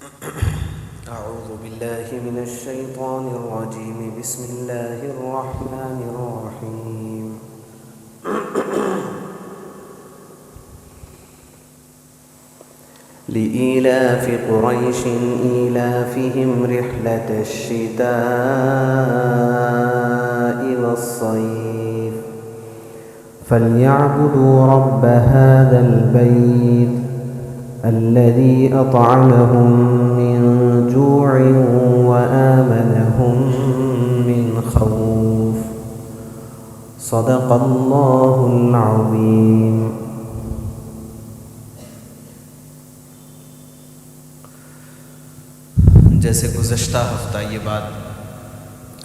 أعوذ بالله من الشيطان الرجيم. بسم الله الرحمن الرحيم. لإيلاف قريش إيلافهم رحلة الشتاء والصيف فليعبدوا رب هذا البيت الذي أطعمهم من جوع وآمنهم من خوف. صدق الله العظيم. جیسے گزشتہ ہفتہ یہ بات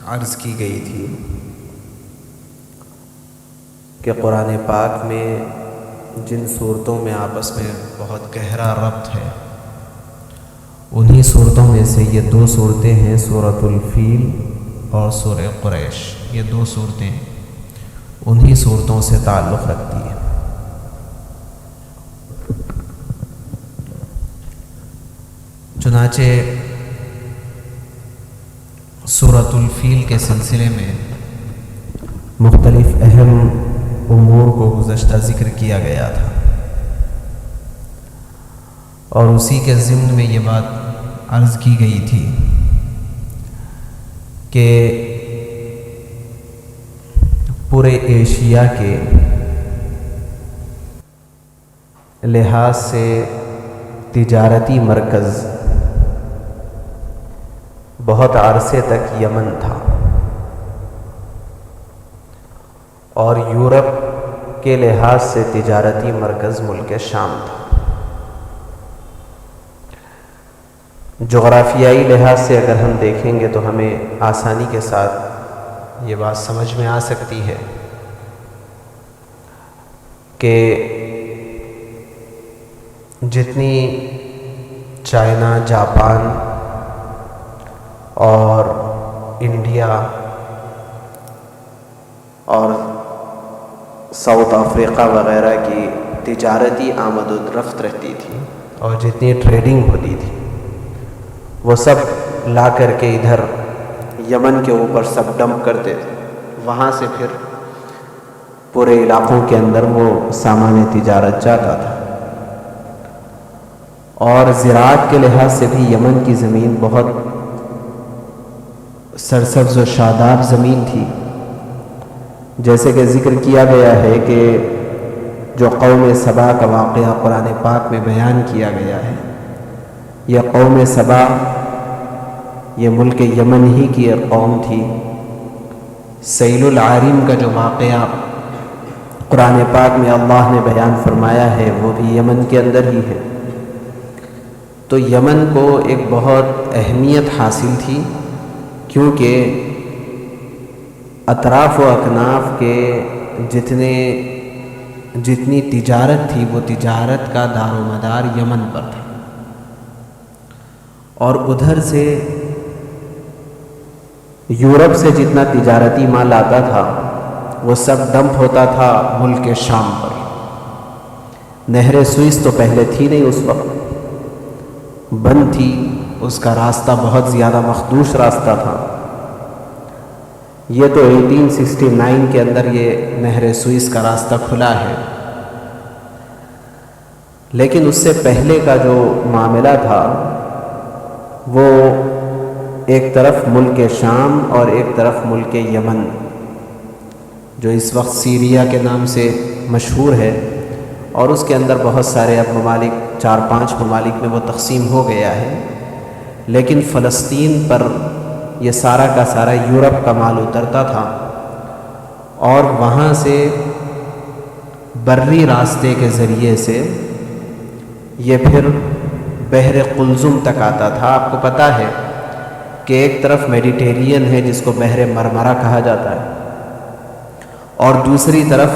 عرض کی گئی تھی کہ قرآن پاک میں جن صورتوں میں آپس میں بہت گہرا ربط ہے، انہی صورتوں میں سے یہ دو صورتیں ہیں، سورۃ الفیل اور سورہ قریش. یہ دو صورتیں انہی صورتوں سے تعلق رکھتی ہیں. چنانچہ سورۃ الفیل کے سلسلے میں مختلف اہم امور کو گزشتہ ذکر کیا گیا تھا، اور اسی کے ضمن میں یہ بات عرض کی گئی تھی کہ پورے ایشیا کے لحاظ سے تجارتی مرکز بہت عرصے تک یمن تھا، اور یورپ کے لحاظ سے تجارتی مرکز ملک شام تھا. جغرافیائی لحاظ سے اگر ہم دیکھیں گے تو ہمیں آسانی کے ساتھ یہ بات سمجھ میں آ سکتی ہے کہ جتنی چائنا، جاپان اور انڈیا اور ساؤتھ افریقہ وغیرہ کی تجارتی آمد و رفت رہتی تھی اور جتنی ٹریڈنگ ہوتی تھی، وہ سب لا کر کے ادھر یمن کے اوپر سب ڈمپ کرتے تھے. وہاں سے پھر پورے علاقوں کے اندر وہ سامان تجارت جاتا تھا. اور زراعت کے لحاظ سے بھی یمن کی زمین بہت سرسبز و شاداب زمین تھی. جیسے کہ ذکر کیا گیا ہے کہ جو قوم سبا کا واقعہ قرآن پاک میں بیان کیا گیا ہے، یہ قوم سبا یہ ملک یمن ہی کی ایک قوم تھی. سیل العارم کا جو واقعہ قرآن پاک میں اللہ نے بیان فرمایا ہے وہ بھی یمن کے اندر ہی ہے. تو یمن کو ایک بہت اہمیت حاصل تھی، کیونکہ اطراف و اکناف کے جتنی تجارت تھی وہ تجارت کا دار و مدار یمن پر تھا، اور ادھر سے یورپ سے جتنا تجارتی مال آتا تھا وہ سب ڈمپ ہوتا تھا ملک شام پر. نہر سوئس تو پہلے تھی نہیں، اس وقت بند تھی، اس کا راستہ بہت زیادہ مخدوش راستہ تھا. یہ تو 1869 کے اندر یہ نہر سوئس کا راستہ کھلا ہے، لیکن اس سے پہلے کا جو معاملہ تھا وہ ایک طرف ملک شام اور ایک طرف ملک یمن، جو اس وقت سیریا کے نام سے مشہور ہے، اور اس کے اندر بہت سارے اب ممالک 4-5 ممالک میں وہ تقسیم ہو گیا ہے. لیکن فلسطین پر یہ سارا کا سارا یورپ کا مال اترتا تھا، اور وہاں سے بری راستے کے ذریعے سے یہ پھر بحر قلزم تک آتا تھا. آپ کو پتہ ہے کہ ایک طرف میڈیٹرین ہے جس کو بحر مرمرا کہا جاتا ہے، اور دوسری طرف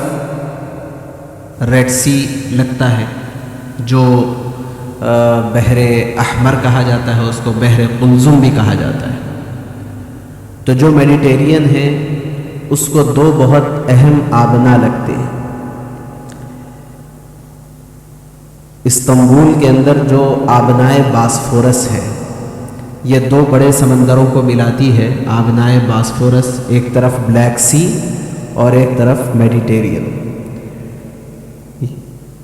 ریڈ سی لگتا ہے جو بحر احمر کہا جاتا ہے، اس کو بحر قلزم بھی کہا جاتا ہے. تو جو میڈیٹرین ہے اس کو دو بہت اہم آبنا لگتے ہیں. استنبول کے اندر جو آبنائے باسفورس ہے یہ دو بڑے سمندروں کو ملاتی ہے، آبنائے باسفورس، ایک طرف بلیک سی اور ایک طرف میڈیٹیرین۔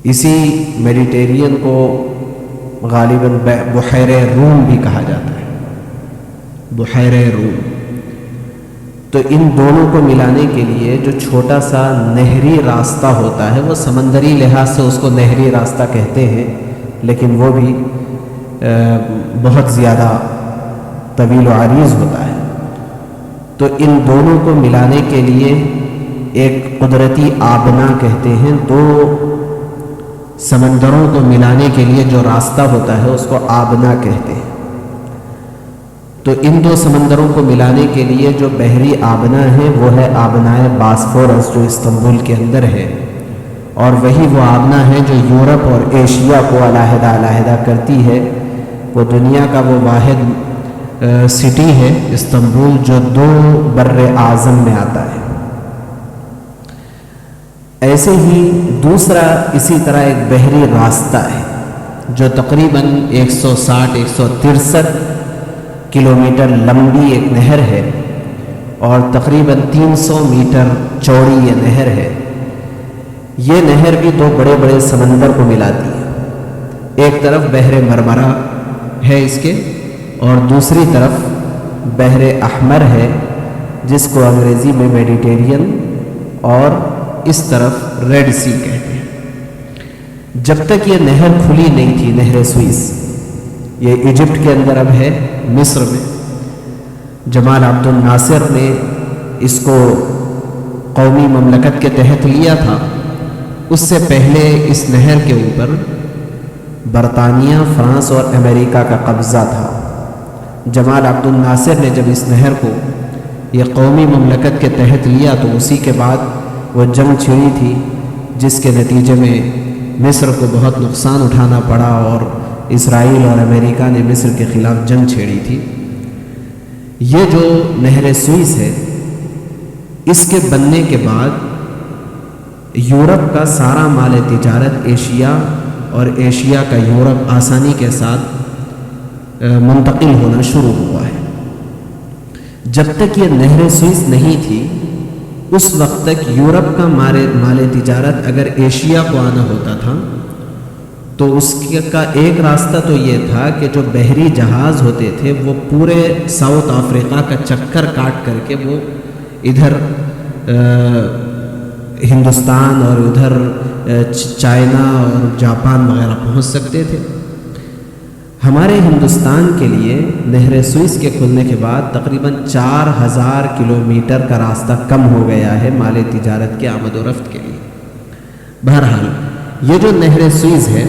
اسی میڈیٹیرین کو غالباً بحیرہ روم بھی کہا جاتا ہے، بحیرہ روم۔ تو ان دونوں کو ملانے کے لیے جو چھوٹا سا نہری راستہ ہوتا ہے، وہ سمندری لحاظ سے اس کو نہری راستہ کہتے ہیں، لیکن وہ بھی بہت زیادہ طویل و عریض ہوتا ہے۔ تو ان دونوں کو ملانے کے لیے ایک قدرتی آبنا کہتے ہیں، دو سمندروں کو ملانے کے لیے جو راستہ ہوتا ہے اس کو آبنا کہتے ہیں۔ تو ان دو سمندروں کو ملانے کے لیے جو بحری آبنا ہے وہ ہے آبنائے باسفورس، جو استنبول کے اندر ہے، اور وہی وہ آبنا ہے جو یورپ اور ایشیا کو علیحدہ علیحدہ کرتی ہے۔ وہ دنیا کا وہ واحد سٹی ہے استنبول جو دو بر اعظم میں آتا ہے۔ ایسے ہی دوسرا اسی طرح ایک بحری راستہ ہے جو تقریباً 163 کلومیٹر لمبی ایک نہر ہے اور تقریباً 300 میٹر چوڑی یہ نہر ہے۔ یہ نہر بھی دو بڑے بڑے سمندر کو ملاتی ہے، ایک طرف بحر مرمرہ ہے اس کے، اور دوسری طرف بحر احمر ہے جس کو انگریزی میں میڈیٹیرین اور اس طرف ریڈ سی کہتے ہیں۔ جب تک یہ نہر کھلی نہیں تھی، نہر سوئس، یہ ایجپٹ کے اندر اب ہے، مصر میں جمال عبد الناصر نے اس کو قومی مملکت کے تحت لیا تھا۔ اس سے پہلے اس نہر کے اوپر برطانیہ، فرانس اور امریکہ کا قبضہ تھا۔ جمال عبد الناصر نے جب اس نہر کو یہ قومی مملکت کے تحت لیا تو اسی کے بعد وہ جنگ چھڑی تھی، جس کے نتیجے میں مصر کو بہت نقصان اٹھانا پڑا اور اسرائیل اور امریکہ نے مصر کے خلاف جنگ چھیڑی تھی۔ یہ جو نہر سوئس ہے، اس کے بننے کے بعد یورپ کا سارا مال تجارت ایشیا اور ایشیا کا یورپ آسانی کے ساتھ منتقل ہونا شروع ہوا ہے۔ جب تک یہ نہر سوئس نہیں تھی، اس وقت تک یورپ کا مال تجارت اگر ایشیا کو آنا ہوتا تھا تو اس کا ایک راستہ تو یہ تھا کہ جو بحری جہاز ہوتے تھے وہ پورے ساؤتھ افریقہ کا چکر کاٹ کر کے وہ ادھر ہندوستان اور ادھر چائنا اور جاپان وغیرہ پہنچ سکتے تھے۔ ہمارے ہندوستان کے لیے نہر سوئس کے کھلنے کے بعد تقریباً 4000 کلومیٹر کا راستہ کم ہو گیا ہے مال تجارت کے آمد و رفت کے لیے۔ بہرحال یہ جو نہر سوئس ہے،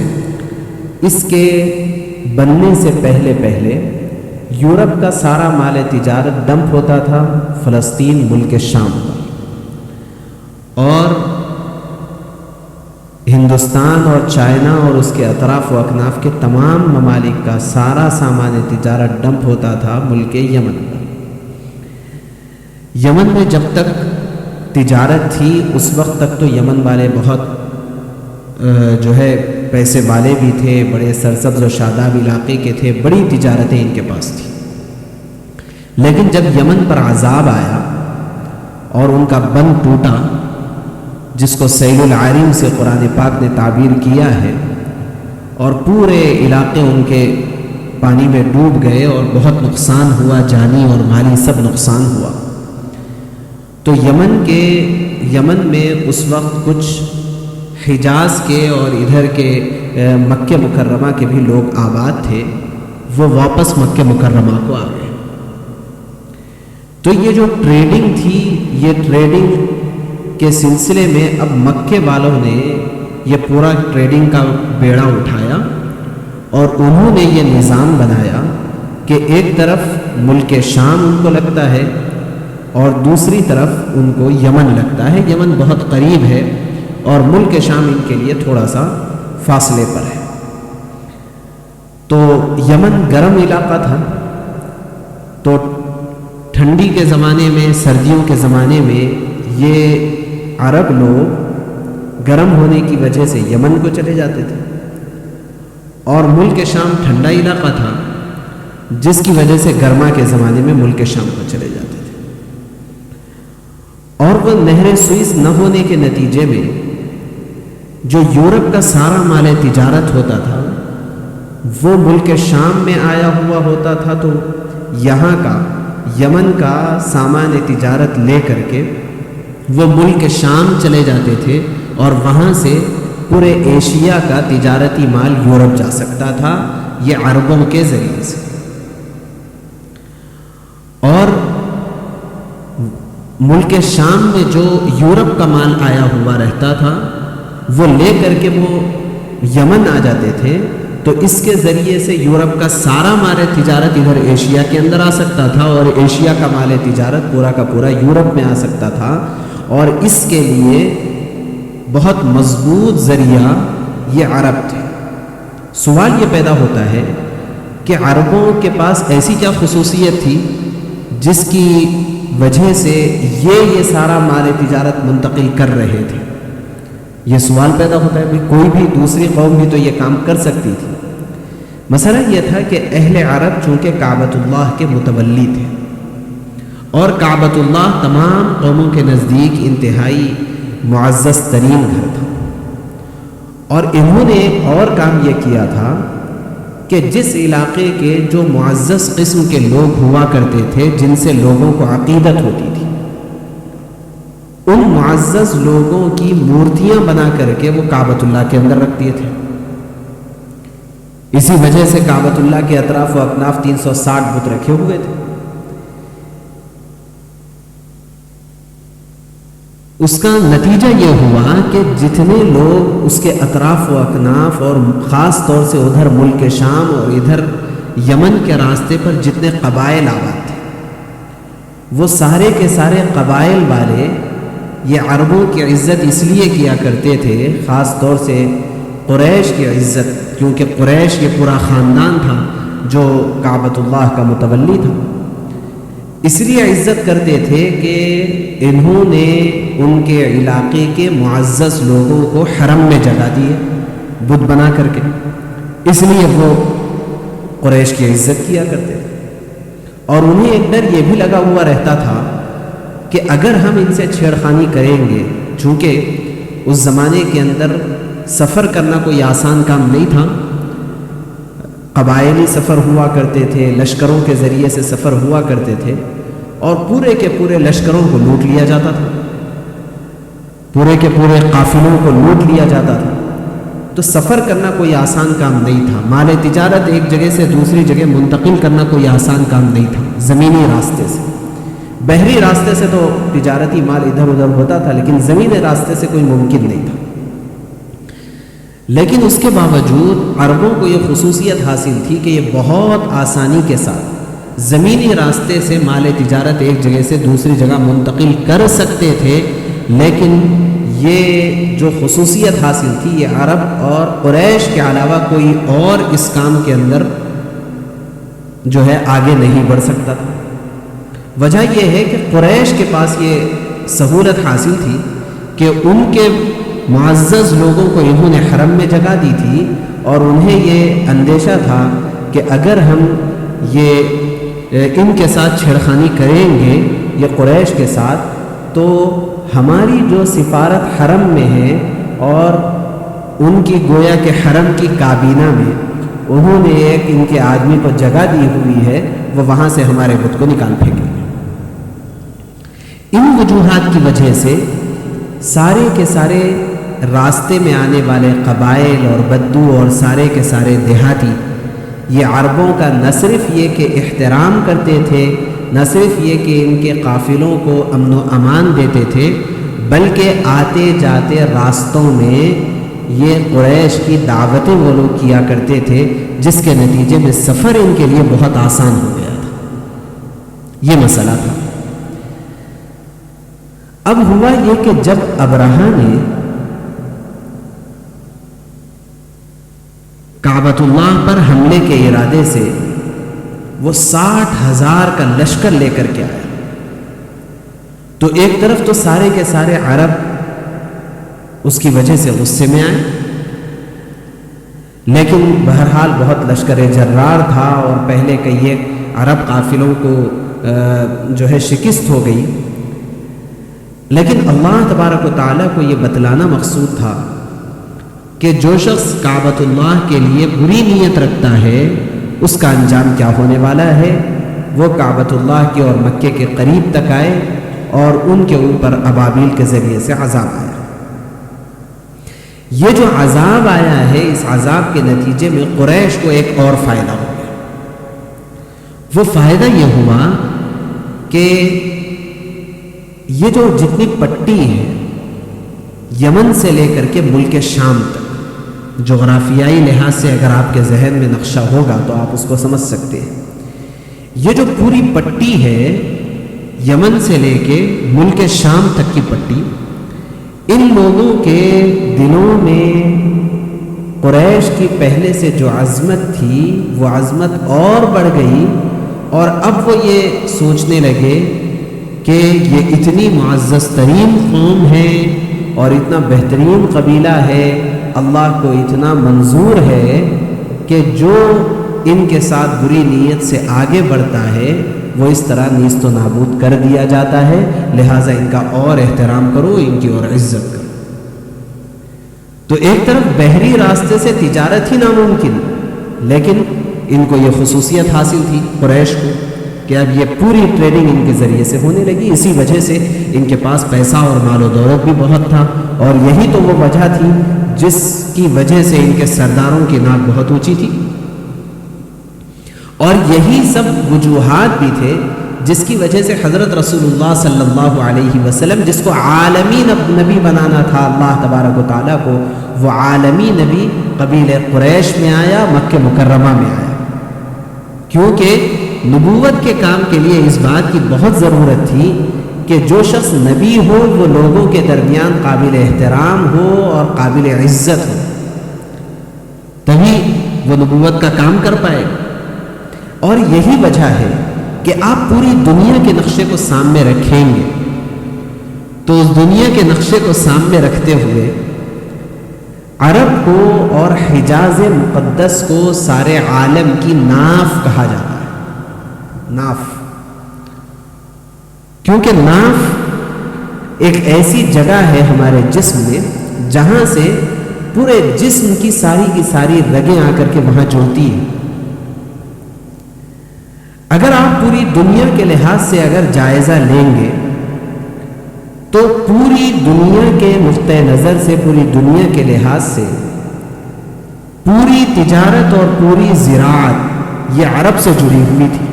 اس کے بننے سے پہلے یورپ کا سارا مال تجارت ڈمپ ہوتا تھا فلسطین، ملک شام پر، اور ہندوستان اور چائنا اور اس کے اطراف و اکناف کے تمام ممالک کا سارا سامان تجارت ڈمپ ہوتا تھا ملک یمن پر۔ یمن میں جب تک تجارت تھی اس وقت تک تو یمن والے بہت جو ہے پیسے والے بھی تھے، بڑے سرسبز و شاداب علاقے کے تھے، بڑی تجارتیں ان کے پاس تھی۔ لیکن جب یمن پر عذاب آیا اور ان کا بند ٹوٹا، جس کو سیل العارم سے قرآن پاک نے تعبیر کیا ہے، اور پورے علاقے ان کے پانی میں ڈوب گئے اور بہت نقصان ہوا، جانی اور مالی سب نقصان ہوا، تو یمن میں اس وقت کچھ حجاز کے اور ادھر کے مکہ مکرمہ کے بھی لوگ آباد تھے، وہ واپس مکہ مکرمہ کو آ گئے۔ تو یہ جو ٹریڈنگ تھی، یہ ٹریڈنگ کے سلسلے میں اب مکے والوں نے یہ پورا ٹریڈنگ کا بیڑا اٹھایا اور انہوں نے یہ نظام بنایا کہ ایک طرف ملک شام ان کو لگتا ہے اور دوسری طرف ان کو یمن لگتا ہے۔ یمن بہت قریب ہے اور ملک شام ان کے لیے تھوڑا سا فاصلے پر ہے۔ تو یمن گرم علاقہ تھا، تو ٹھنڈی کے زمانے میں، سردیوں کے زمانے میں یہ عرب لوگ گرم ہونے کی وجہ سے یمن کو چلے جاتے تھے، اور ملک شام ٹھنڈا علاقہ تھا جس کی وجہ سے گرما کے زمانے میں ملک شام کو چلے جاتے تھے، اور وہ نہر سوئس نہ ہونے کے نتیجے میں جو یورپ کا سارا مال تجارت ہوتا تھا وہ ملک شام میں آیا ہوا ہوتا تھا، تو یہاں کا یمن کا سامان تجارت لے کر کے وہ ملک شام چلے جاتے تھے، اور وہاں سے پورے ایشیا کا تجارتی مال یورپ جا سکتا تھا، یہ عربوں کے ذریعے سے۔ اور ملک شام میں جو یورپ کا مال آیا ہوا رہتا تھا وہ لے کر کے وہ یمن آ جاتے تھے، تو اس کے ذریعے سے یورپ کا سارا مال تجارت ادھر ایشیا کے اندر آ سکتا تھا، اور ایشیا کا مال تجارت پورا کا پورا یورپ میں آ سکتا تھا، اور اس کے لیے بہت مضبوط ذریعہ یہ عرب تھے۔ سوال یہ پیدا ہوتا ہے کہ عربوں کے پاس ایسی کیا خصوصیت تھی جس کی وجہ سے یہ سارا مال تجارت منتقل کر رہے تھے؟ یہ سوال پیدا ہوتا ہے، کوئی بھی دوسری قوم بھی تو یہ کام کر سکتی تھی۔ مسئلہ یہ تھا کہ اہل عرب چونکہ کعبۃ اللہ کے متولی تھے، اور کعبۃ اللہ تمام قوموں کے نزدیک انتہائی معزز ترین گھر تھا، اور انہوں نے ایک اور کام یہ کیا تھا کہ جس علاقے کے جو معزز قسم کے لوگ ہوا کرتے تھے، جن سے لوگوں کو عقیدت ہوتی تھی، ان معزز لوگوں کی مورتیاں بنا کر کے وہ کعبۃ اللہ کے اندر رکھ دیے تھے۔ اسی وجہ سے کعبۃ اللہ کے اطراف و اکناف 360 بت رکھے ہوئے تھے۔ اس کا نتیجہ یہ ہوا کہ جتنے لوگ اس کے اطراف و اکناف، اور خاص طور سے ادھر ملک شام اور ادھر یمن کے راستے پر جتنے قبائل آباد تھے، وہ سارے کے سارے قبائل والے یہ عربوں کی عزت اس لیے کیا کرتے تھے، خاص طور سے قریش کی عزت، کیونکہ قریش یہ پورا خاندان تھا جو کعبۃ اللہ کا متولی تھا، اس لیے عزت کرتے تھے کہ انہوں نے ان کے علاقے کے معزز لوگوں کو حرم میں جگہ دیے بت بنا کر کے، اس لیے وہ قریش کی عزت کیا کرتے تھے۔ اور انہیں ایک ڈر یہ بھی لگا ہوا رہتا تھا کہ اگر ہم ان سے چھیڑخانی کریں گے، چونکہ اس زمانے کے اندر سفر کرنا کوئی آسان کام نہیں تھا، قبائلی سفر ہوا کرتے تھے، لشکروں کے ذریعے سے سفر ہوا کرتے تھے، اور پورے کے پورے لشکروں کو لوٹ لیا جاتا تھا، پورے کے پورے قافلوں کو لوٹ لیا جاتا تھا، تو سفر کرنا کوئی آسان کام نہیں تھا، مال تجارت ایک جگہ سے دوسری جگہ منتقل کرنا کوئی آسان کام نہیں تھا، زمینی راستے سے۔ بحری راستے سے تو تجارتی مال ادھر ادھر ہوتا تھا، لیکن زمینی راستے سے کوئی ممکن نہیں تھا۔ لیکن اس کے باوجود عربوں کو یہ خصوصیت حاصل تھی کہ یہ بہت آسانی کے ساتھ زمینی راستے سے مال تجارت ایک جگہ سے دوسری جگہ منتقل کر سکتے تھے، لیکن یہ جو خصوصیت حاصل تھی یہ عرب اور قریش کے علاوہ کوئی اور اس کام کے اندر جو ہے آگے نہیں بڑھ سکتا تھا۔ وجہ یہ ہے کہ قریش کے پاس یہ سہولت حاصل تھی کہ ان کے معزز لوگوں کو انہوں نے حرم میں جگہ دی تھی، اور انہیں یہ اندیشہ تھا کہ اگر ہم یہ ان کے ساتھ چھیڑخانی کریں گے، یہ قریش کے ساتھ، تو ہماری جو سفارت حرم میں ہے اور ان کی گویا کہ حرم کی کابینہ میں انہوں نے ایک ان کے آدمی کو جگہ دی ہوئی ہے، وہ وہاں سے ہمارے بت کو نکال پھینکیں گے۔ ان وجوہات کی وجہ سے سارے کے سارے راستے میں آنے والے قبائل اور بدو اور سارے کے سارے دیہاتی یہ عربوں کا نہ صرف یہ کہ احترام کرتے تھے، نہ صرف یہ کہ ان کے قافلوں کو امن و امان دیتے تھے، بلکہ آتے جاتے راستوں میں یہ قریش کی دعوتیں وہ لوگ کیا کرتے تھے، جس کے نتیجے میں سفر ان کے لیے بہت آسان ہو گیا تھا۔ یہ مسئلہ تھا۔ اب ہوا یہ کہ جب ابرہہ نے کعبۃ اللہ پر حملے کے ارادے سے وہ 60,000 کا لشکر لے کر کے آیا، تو ایک طرف تو سارے کے سارے عرب اس کی وجہ سے غصے میں آئے، لیکن بہرحال بہت لشکر جرار تھا اور پہلے کئی عرب قافلوں کو جو ہے شکست ہو گئی. لیکن اللہ تبارک و تعالیٰ کو یہ بتلانا مقصود تھا کہ جو شخص کعبۃ اللہ کے لیے بری نیت رکھتا ہے اس کا انجام کیا ہونے والا ہے. وہ کعبۃ اللہ کے اور مکے کے قریب تک آئے اور ان کے اوپر ابابیل کے ذریعے سے عذاب آیا. یہ جو عذاب آیا ہے اس عذاب کے نتیجے میں قریش کو ایک اور فائدہ ہو گیا. وہ فائدہ یہ ہوا کہ یہ جو جتنی پٹی ہے یمن سے لے کر کے ملک شام تک، جغرافیائی لحاظ سے اگر آپ کے ذہن میں نقشہ ہوگا تو آپ اس کو سمجھ سکتے ہیں. یہ جو پوری پٹی ہے یمن سے لے کے ملک شام تک کی پٹی، ان لوگوں کے دلوں میں قریش کی پہلے سے جو عظمت تھی وہ عظمت اور بڑھ گئی، اور اب وہ یہ سوچنے لگے کہ یہ اتنی معزز ترین قوم ہے اور اتنا بہترین قبیلہ ہے، اللہ کو اتنا منظور ہے کہ جو ان کے ساتھ بری نیت سے آگے بڑھتا ہے وہ اس طرح نیست و نابود کر دیا جاتا ہے، لہٰذا ان کا اور احترام کرو، ان کی اور عزت کرو. تو ایک طرف بحری راستے سے تجارت ہی ناممکن، لیکن ان کو یہ خصوصیت حاصل تھی قریش کو کہ اب یہ پوری ٹریڈنگ ان کے ذریعے سے ہونے لگی. اسی وجہ سے ان کے پاس پیسہ اور مال و دولت بھی بہت تھا، اور یہی تو وہ وجہ تھی جس کی وجہ سے ان کے سرداروں کی ناک بہت اونچی تھی، اور یہی سب وجوہات بھی تھے جس کی وجہ سے حضرت رسول اللہ صلی اللہ علیہ وسلم، جس کو عالمی نبی بنانا تھا اللہ تبارک و تعالیٰ کو، وہ عالمی نبی قبیل قریش میں آیا، مکہ مکرمہ میں آیا. کیونکہ نبوت کے کام کے لیے اس بات کی بہت ضرورت تھی کہ جو شخص نبی ہو وہ لوگوں کے درمیان قابل احترام ہو اور قابل عزت ہو، تبھی وہ نبوت کا کام کر پائے. اور یہی وجہ ہے کہ آپ پوری دنیا کے نقشے کو سامنے رکھیں گے تو اس دنیا کے نقشے کو سامنے رکھتے ہوئے عرب کو اور حجاز مقدس کو سارے عالم کی ناف کہا جاتا ہے. ناف، کیونکہ ناف ایک ایسی جگہ ہے ہمارے جسم میں جہاں سے پورے جسم کی ساری رگیں آ کر کے وہاں جڑتی ہیں. اگر آپ پوری دنیا کے لحاظ سے اگر جائزہ لیں گے تو پوری دنیا کے نقطہ نظر سے، پوری دنیا کے لحاظ سے پوری تجارت اور پوری زراعت یہ عرب سے جڑی ہوئی تھی.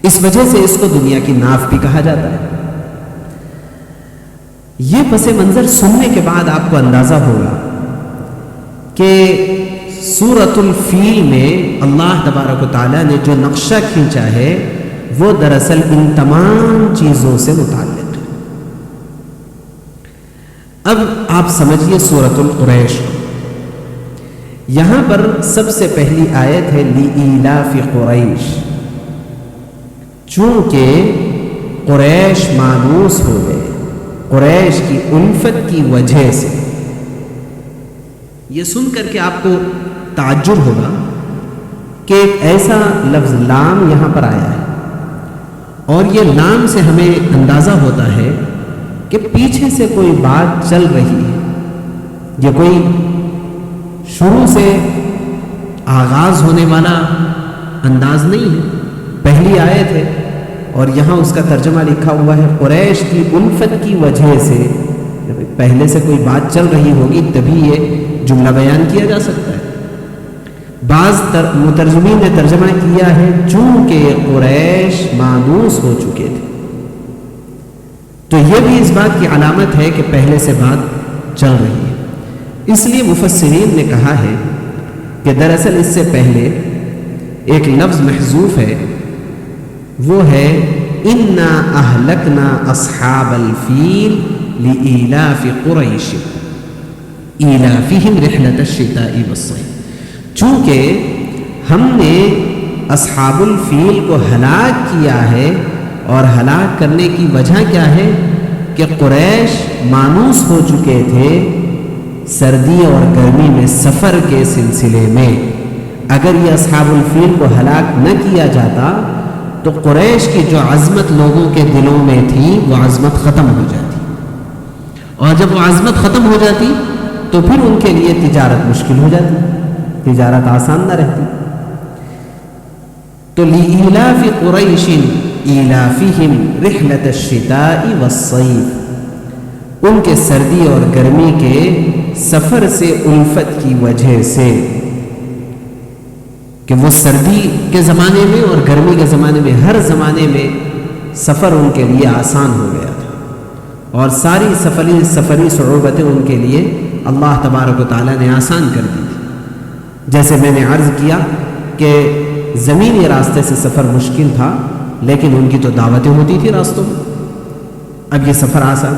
اس وجہ سے اس کو دنیا کی ناف بھی کہا جاتا ہے. یہ پس منظر سننے کے بعد آپ کو اندازہ ہوگا کہ سورۃ الفیل میں اللہ تبارک و تعالیٰ نے جو نقشہ کھینچا ہے وہ دراصل ان تمام چیزوں سے متعلق ہے. اب آپ سمجھیے سورۃ القریش. یہاں پر سب سے پہلی آیت ہے لِإِيلَافِ قریش، چونکہ قریش مانوس ہو گئے قریش کی الفت کی وجہ سے. یہ سن کر کے آپ کو تعجب ہوگا کہ ایک ایسا لفظ لام یہاں پر آیا ہے، اور یہ لام سے ہمیں اندازہ ہوتا ہے کہ پیچھے سے کوئی بات چل رہی ہے. یہ کوئی شروع سے آغاز ہونے والا انداز نہیں ہے. پہلی آیت ہے اور یہاں اس کا ترجمہ لکھا ہوا ہے قریش کی الفت کی وجہ سے. پہلے سے کوئی بات چل رہی ہوگی تبھی یہ جملہ بیان کیا جا سکتا ہے. بعض مترجمین نے ترجمہ کیا ہے چونکہ قریش مانوس ہو چکے تھے. تو یہ بھی اس بات کی علامت ہے کہ پہلے سے بات چل رہی ہے. اس لیے مفسرین نے کہا ہے کہ دراصل اس سے پہلے ایک لفظ محذوف ہے، وہ ہے انا اہلکنا اصحاب الفیل لإیلاف قریش ایلافہم رحلۃ الشتاء والصیف. چونکہ ہم نے اصحاب الفیل کو ہلاک کیا ہے، اور ہلاک کرنے کی وجہ کیا ہے کہ قریش مانوس ہو چکے تھے سردی اور گرمی میں سفر کے سلسلے میں اگر یہ اصحاب الفیل کو ہلاک نہ کیا جاتا تو قریش کی جو عظمت لوگوں کے دلوں میں تھی وہ عظمت ختم ہو جاتی، اور جب وہ عظمت ختم ہو جاتی تو پھر ان کے لیے تجارت مشکل ہو جاتی، تجارت آسان نہ رہتی۔ تو لِإِيلَافِ قُرَيْشٍ إِيلَافِهِمْ رِحْلَةَ الشِّتَاءِ وَالصَّيْفِ، ان کے سردی اور گرمی کے سفر سے الفت کی وجہ سے کہ وہ سردی کے زمانے میں اور گرمی کے زمانے میں ہر زمانے میں سفر ان کے لیے آسان ہو گیا تھا، اور ساری سفری صعوبتیں ان کے لیے اللہ تبارک و تعالیٰ نے آسان کر دی تھی۔ جیسے میں نے عرض کیا کہ زمینی راستے سے سفر مشکل تھا، لیکن ان کی تو دعوتیں ہوتی تھی راستوں میں، اب یہ سفر آسان۔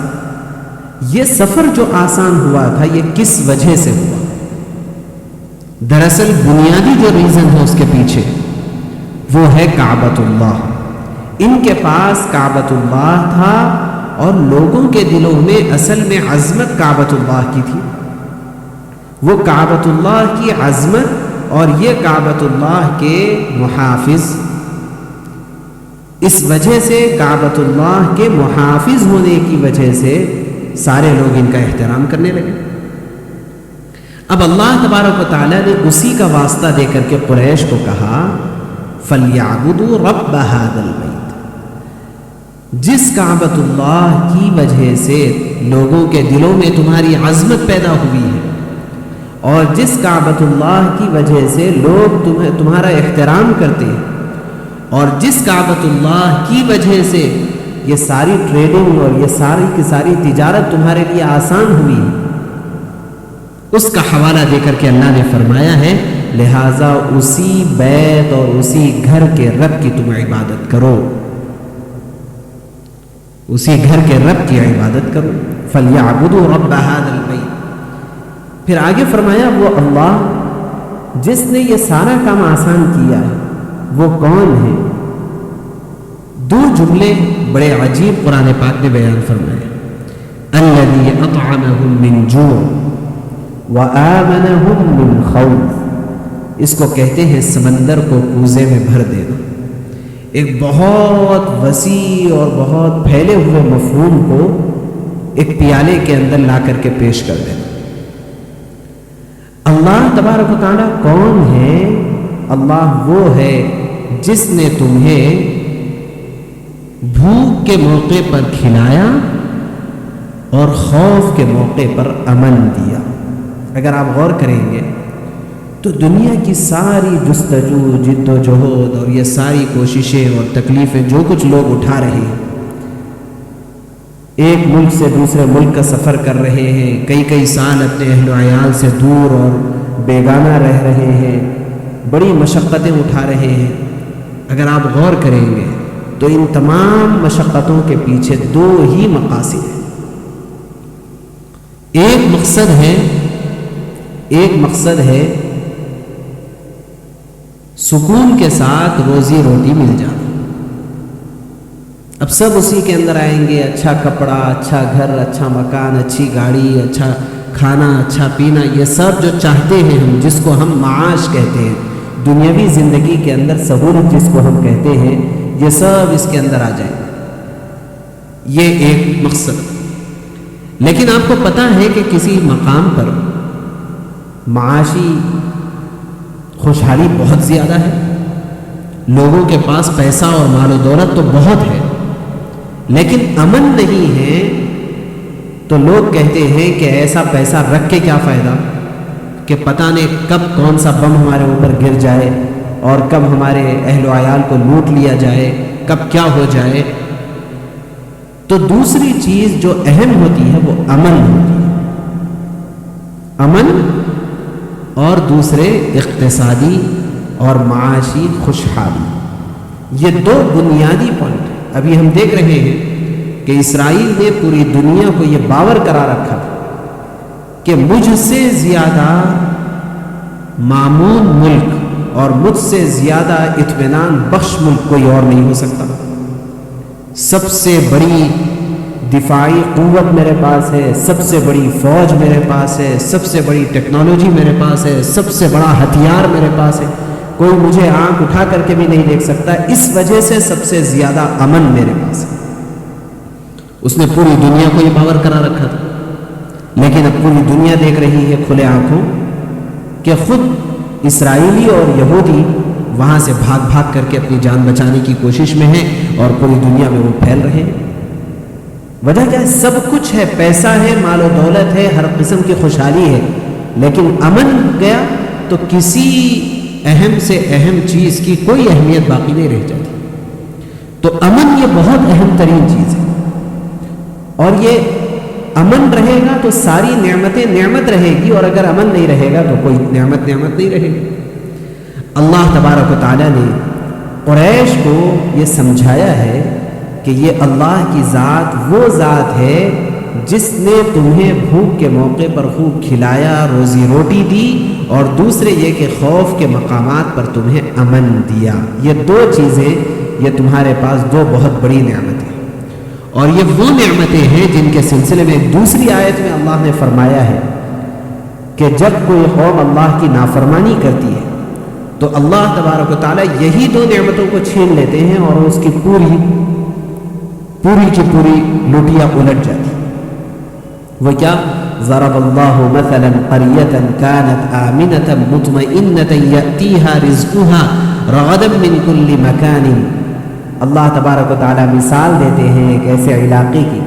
یہ سفر جو آسان ہوا تھا یہ کس وجہ سے ہوا؟ دراصل بنیادی جو ریزن ہے اس کے پیچھے وہ ہے کعبۃ اللہ۔ ان کے پاس کعبۃ اللہ تھا اور لوگوں کے دلوں میں اصل میں عظمت کعبۃ اللہ کی تھی، وہ کعبۃ اللہ کی عظمت اور یہ کعبۃ اللہ کے محافظ، اس وجہ سے کعبۃ اللہ کے محافظ ہونے کی وجہ سے سارے لوگ ان کا احترام کرنے لگے۔ اب اللہ تبارک و تعالیٰ نے اسی کا واسطہ دے کر کے قریش کو کہا فَلْيَعْبُدُوا رَبَّ هَذَا الْبَيْتِ، جس کعبۃ اللہ کی وجہ سے لوگوں کے دلوں میں تمہاری عظمت پیدا ہوئی ہے، اور جس کعبۃ اللہ کی وجہ سے لوگ تمہارا احترام کرتے ہیں، اور جس کعبۃ اللہ کی وجہ سے یہ ساری ٹریڈنگ اور یہ ساری کی ساری تجارت تمہارے لیے آسان ہوئی، اس کا حوالہ دے کر کے اللہ نے فرمایا ہے لہٰذا اسی بیت اور اسی گھر کے رب کی تم عبادت کرو، اسی گھر کے رب کی عبادت کرو۔ فَلْيَعْبُدُوا رَبَّ هَذَا الْبَيْتِ، پھر آگے فرمایا وہ اللہ جس نے یہ سارا کام آسان کیا ہے وہ کون ہے؟ دو جملے بڑے عجیب قرآن پاک نے بیان فرمائے، الذی اطعمہم من جوع وآمنہم من خوف، اس کو کہتے ہیں سمندر کو کوزے میں بھر دینا، ایک بہت وسیع اور بہت پھیلے ہوئے مفہوم کو ایک پیالے کے اندر لا کر کے پیش کر دینا۔ اللہ تبارک و تعالیٰ کون ہے؟ اللہ وہ ہے جس نے تمہیں بھوک کے موقع پر کھلایا اور خوف کے موقع پر امن دیا۔ اگر آپ غور کریں گے تو دنیا کی ساری جستجو، جد و جہد اور یہ ساری کوششیں اور تکلیفیں جو کچھ لوگ اٹھا رہے ہیں، ایک ملک سے دوسرے ملک کا سفر کر رہے ہیں، کئی سال اپنے اہل و عیال سے دور اور بیگانہ رہ رہے ہیں، بڑی مشقتیں اٹھا رہے ہیں، اگر آپ غور کریں گے تو ان تمام مشقتوں کے پیچھے دو ہی مقاصد ہیں۔ ایک مقصد ہے سکون کے ساتھ روزی روٹی مل جانا، اب سب اسی کے اندر آئیں گے، اچھا کپڑا، اچھا گھر، اچھا مکان، اچھی گاڑی، اچھا کھانا، اچھا پینا، یہ سب جو چاہتے ہیں ہم، جس کو ہم معاش کہتے ہیں، دنیاوی زندگی کے اندر سہولت جس کو ہم کہتے ہیں، یہ سب اس کے اندر آ جائیں، یہ ایک مقصد۔ لیکن آپ کو پتہ ہے کہ کسی مقام پر معاشی خوشحالی بہت زیادہ ہے، لوگوں کے پاس پیسہ اور مال و دولت تو بہت ہے، لیکن امن نہیں ہے، تو لوگ کہتے ہیں کہ ایسا پیسہ رکھ کے کیا فائدہ کہ پتہ نہیں کب کون سا بم ہمارے اوپر گر جائے اور کب ہمارے اہل و عیال کو لوٹ لیا جائے، کب کیا ہو جائے۔ تو دوسری چیز جو اہم ہوتی ہے وہ امن ہوتی ہے، امن اور دوسرے اقتصادی اور معاشی خوشحالی، یہ دو بنیادی پوائنٹ ہیں۔ ابھی ہم دیکھ رہے ہیں کہ اسرائیل نے پوری دنیا کو یہ باور کرا رکھا تھا کہ مجھ سے زیادہ مامون ملک اور مجھ سے زیادہ اطمینان بخش ملک کوئی اور نہیں ہو سکتا۔ سب سے بڑی دفاعی قوت میرے پاس ہے، سب سے بڑی فوج میرے پاس ہے، سب سے بڑی ٹیکنالوجی میرے پاس ہے، سب سے بڑا ہتھیار میرے پاس ہے، کوئی مجھے آنکھ اٹھا کر کے بھی نہیں دیکھ سکتا، اس وجہ سے سب سے زیادہ امن میرے پاس ہے۔ اس نے پوری دنیا کو یہ باور کرا رکھا تھا، لیکن اب پوری دنیا دیکھ رہی ہے کھلے آنکھوں کہ خود اسرائیلی اور یہودی وہاں سے بھاگ بھاگ کر کے اپنی جان بچانے کی کوشش میں ہیں اور پوری دنیا میں وہ پھیل رہے ہیں۔ وجہ کیا ہے؟ سب کچھ ہے، پیسہ ہے، مال و دولت ہے، ہر قسم کی خوشحالی ہے، لیکن امن گیا تو کسی اہم سے اہم چیز کی کوئی اہمیت باقی نہیں رہ جاتی۔ تو امن یہ بہت اہم ترین چیز ہے، اور یہ امن رہے گا تو ساری نعمتیں نعمت رہے گی، اور اگر امن نہیں رہے گا تو کوئی نعمت نہیں رہے گی۔ اللہ تبارک و تعالیٰ نے قریش کو یہ سمجھایا ہے کہ یہ اللہ کی ذات وہ ذات ہے جس نے تمہیں بھوک کے موقع پر خوب کھلایا، روزی روٹی دی، اور دوسرے یہ کہ خوف کے مقامات پر تمہیں امن دیا۔ یہ دو چیزیں، یہ تمہارے پاس دو بہت بڑی نعمتیں، اور یہ وہ نعمتیں ہیں جن کے سلسلے میں دوسری آیت میں اللہ نے فرمایا ہے کہ جب کوئی قوم اللہ کی نافرمانی کرتی ہے تو اللہ تبارک و تعالیٰ یہی دو نعمتوں کو چھین لیتے ہیں اور اس کی پوری کی پوری لوٹیاں الٹ جاتی۔ وہ کیا؟ ضرب اللہ مثلا قریۃ کانت آمنۃ مطمئنۃ یأتیہا رزقہا رغدا من کل مکان۔ اللہ تبارک و تعالیٰ مثال دیتے ہیں ایک ایسے علاقے کی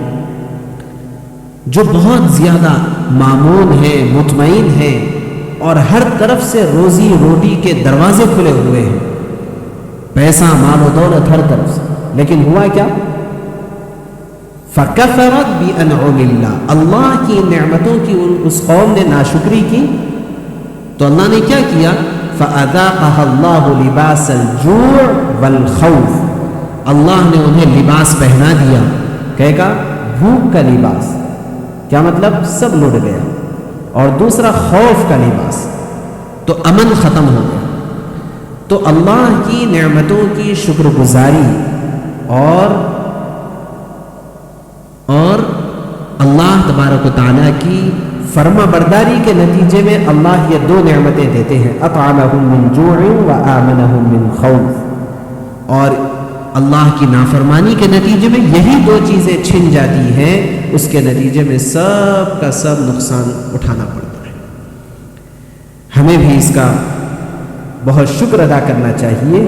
جو بہت زیادہ مامون ہے، مطمئن ہے، اور ہر طرف سے روزی روٹی کے دروازے کھلے ہوئے ہیں، پیسہ، مال و دولت ہر طرف سے، لیکن ہوا کیا؟ فَكَفَرَتْ بِأَنْعُمِ اللَّهِ، اللہ کی نعمتوں کی اس قوم نے ناشکری کی تو اللہ نے کیا کیا؟ فَأَذَاقَهَا اللَّهُ لِبَاسَ الْجُوعِ وَالْخَوْفِ، اللہ نے انہیں لباس پہنا دیا، کہے گا بھوک کا لباس، کیا مطلب؟ سب لٹ گیا، اور دوسرا خوف کا لباس، تو امن ختم ہو گیا۔ تو اللہ کی نعمتوں کی شکر گزاری اور اللہ تبارک و تعالیٰ کی فرما برداری کے نتیجے میں اللہ یہ دو نعمتیں دیتے ہیں، اطعمہم من جوع وآمنہم من خوف، اور اللہ کی نافرمانی کے نتیجے میں یہی دو چیزیں چھن جاتی ہیں، اس کے نتیجے میں سب کا سب نقصان اٹھانا پڑتا ہے۔ ہمیں بھی اس کا بہت شکر ادا کرنا چاہیے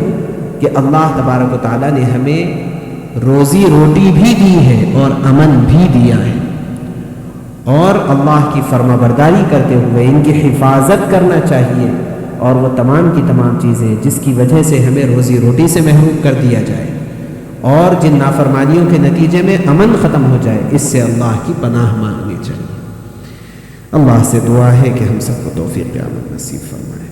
کہ اللہ تبارک و تعالیٰ نے ہمیں روزی روٹی بھی دی ہے اور امن بھی دیا ہے، اور اللہ کی فرما برداری کرتے ہوئے ان کی حفاظت کرنا چاہیے، اور وہ تمام کی تمام چیزیں جس کی وجہ سے ہمیں روزی روٹی سے محروم کر دیا جائے اور جن نافرمانیوں کے نتیجے میں امن ختم ہو جائے، اس سے اللہ کی پناہ مانگنی چاہیے۔ اللہ سے دعا ہے کہ ہم سب کو توفیق عمل نصیب فرمائے۔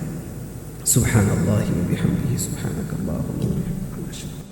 سبحان اللہ و بحمدہ، سبحانک اللہم و بحمدک۔